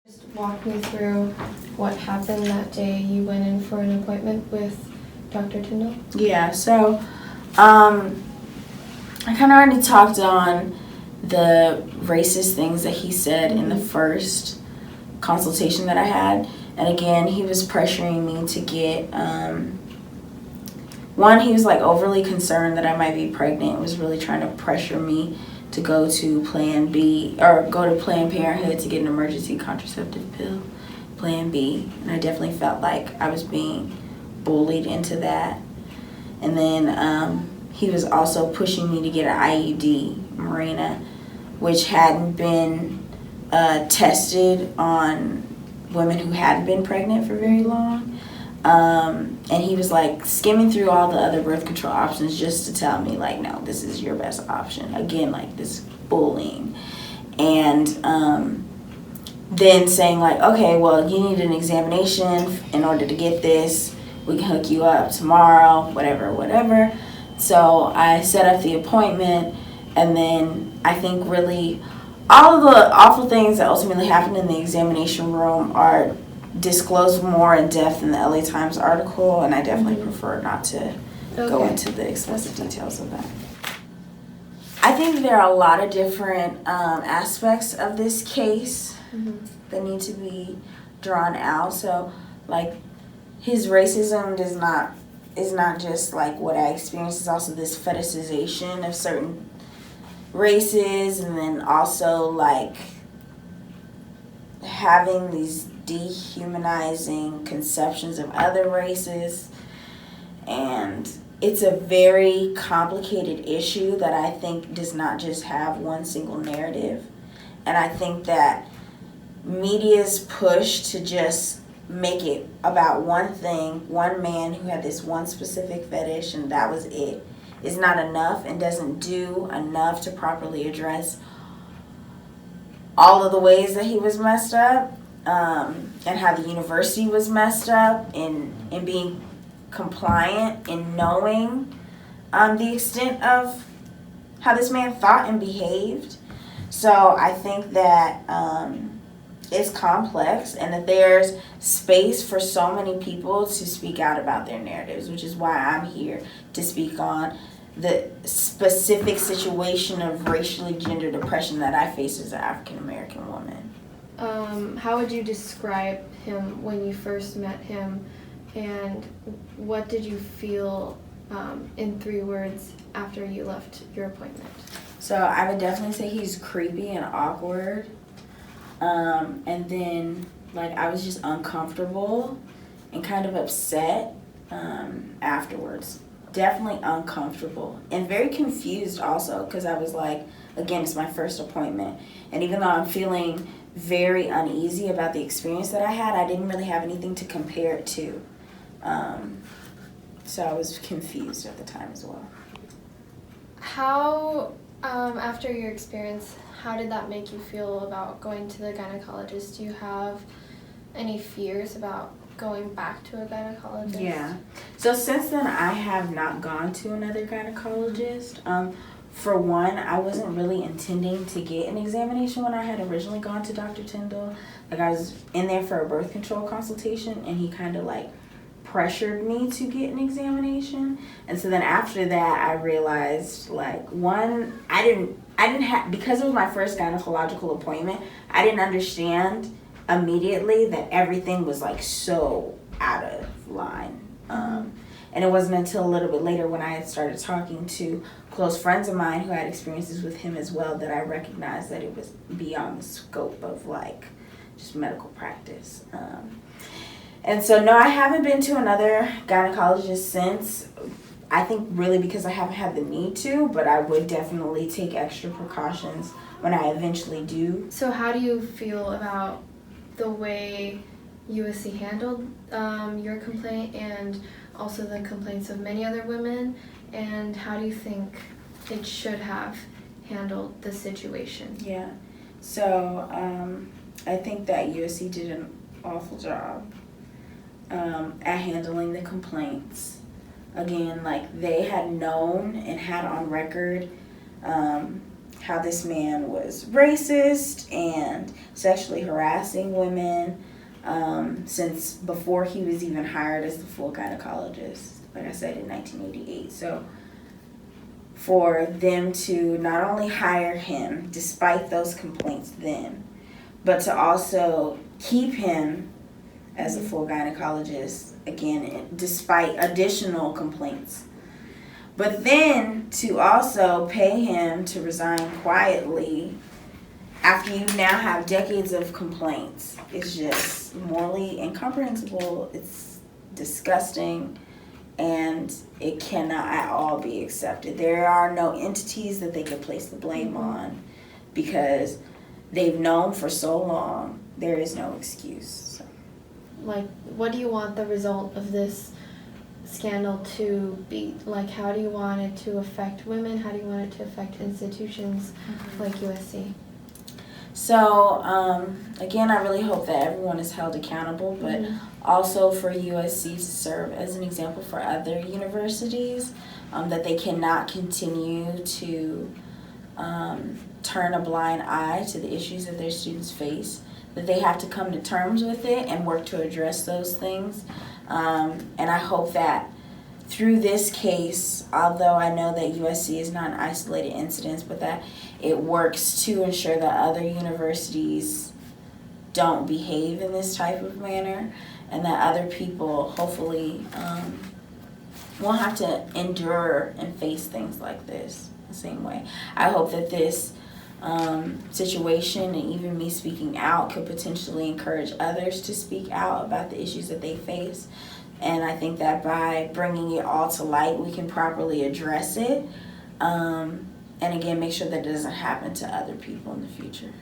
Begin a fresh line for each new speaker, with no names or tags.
Just walk me through what happened that day you went in for an appointment with Dr. Tyndall.
Yeah, so I kind of already talked on the racist things that he said in the first consultation that I had. And again, he was pressuring me to get, one, he was like overly concerned that I might be pregnant, was really trying to pressure me to go to Plan B, or go to Planned Parenthood to get an emergency contraceptive pill, Plan B. And I definitely felt like I was being bullied into that. And then he was also pushing me to get an IUD, Marina, which hadn't been tested on women who hadn't been pregnant for very long. And he was like skimming through all the other birth control options just to tell me like, no, this is your best option. Again, like this bullying. And then saying like, okay, well, you need an examination in order to get this. We can hook you up tomorrow, whatever. So I set up the appointment, and then I think really all of the awful things that ultimately happened in the examination room are disclosed more in depth in the LA Times article, and I definitely prefer not to go into the explicit details of that. I think there are a lot of different aspects of this case that need to be drawn out. So, like, his racism is not just like what I experienced. It's also this fetishization of certain races, and then also like having these dehumanizing conceptions of other races. And it's a very complicated issue that I think does not just have one single narrative. And I think that media's push to just make it about one thing, one man who had this one specific fetish and that was it, is not enough and doesn't do enough to properly address all of the ways that he was messed up, and how the university was messed up in being compliant in knowing the extent of how this man thought and behaved. So I think that it's complex, and that there's space for so many people to speak out about their narratives, which is why I'm here to speak on the specific situation of racially gendered oppression that I face as an African American woman.
How would you describe him when you first met him, and what did you feel in 3 words after you left your appointment?
So I would definitely say he's creepy and awkward. And then, like, I was just uncomfortable and kind of upset afterwards. Definitely uncomfortable and very confused also, because I was like, again, it's my first appointment. And even though I'm feeling very uneasy about the experience that I had, I didn't really have anything to compare it to. So I was confused at the time as well.
How, after your experience, how did that make you feel about going to the gynecologist? Do you have any fears about going back to a gynecologist?
Yeah. So since then, I have not gone to another gynecologist. For one, I wasn't really intending to get an examination when I had originally gone to Dr. Tyndall. Like, I was in there for a birth control consultation, and he kind of like pressured me to get an examination. And so then after that, I realized, like, one, I didn't have, because it was my first gynecological appointment, I didn't understand immediately that everything was like so out of line. And it wasn't until a little bit later, when I had started talking to close friends of mine who had experiences with him as well, that I recognized that it was beyond the scope of like just medical practice. And so no, I haven't been to another gynecologist since. I think really because I haven't had the need to, but I would definitely take extra precautions when I eventually do.
So how do you feel about the way USC handled your complaint, and also the complaints of many other women, and how do you think it should have handled the situation?
Yeah, so I think that USC did an awful job at handling the complaints. Again, like, they had known and had on record how this man was racist and sexually harassing women since before he was even hired as the full gynecologist, like I said, in 1988. So for them to not only hire him despite those complaints then, but to also keep him as a full gynecologist, again, despite additional complaints. But then to also pay him to resign quietly after you now have decades of complaints is just morally incomprehensible. It's disgusting, and it cannot at all be accepted. There are no entities that they could place the blame on because they've known for so long. There is no excuse. So.
Like, what do you want the result of this scandal to be? Like, how do you want it to affect women? How do you want it to affect institutions like USC?
So, again, I really hope that everyone is held accountable, but also for USC to serve as an example for other universities, that they cannot continue to turn a blind eye to the issues that their students face, that they have to come to terms with it and work to address those things. And I hope that through this case, although I know that USC is not an isolated incident, but that it works to ensure that other universities don't behave in this type of manner, and that other people hopefully won't have to endure and face things like this the same way. I hope that this situation and even me speaking out could potentially encourage others to speak out about the issues that they face. And I think that by bringing it all to light, we can properly address it. And again, make sure that it doesn't happen to other people in the future.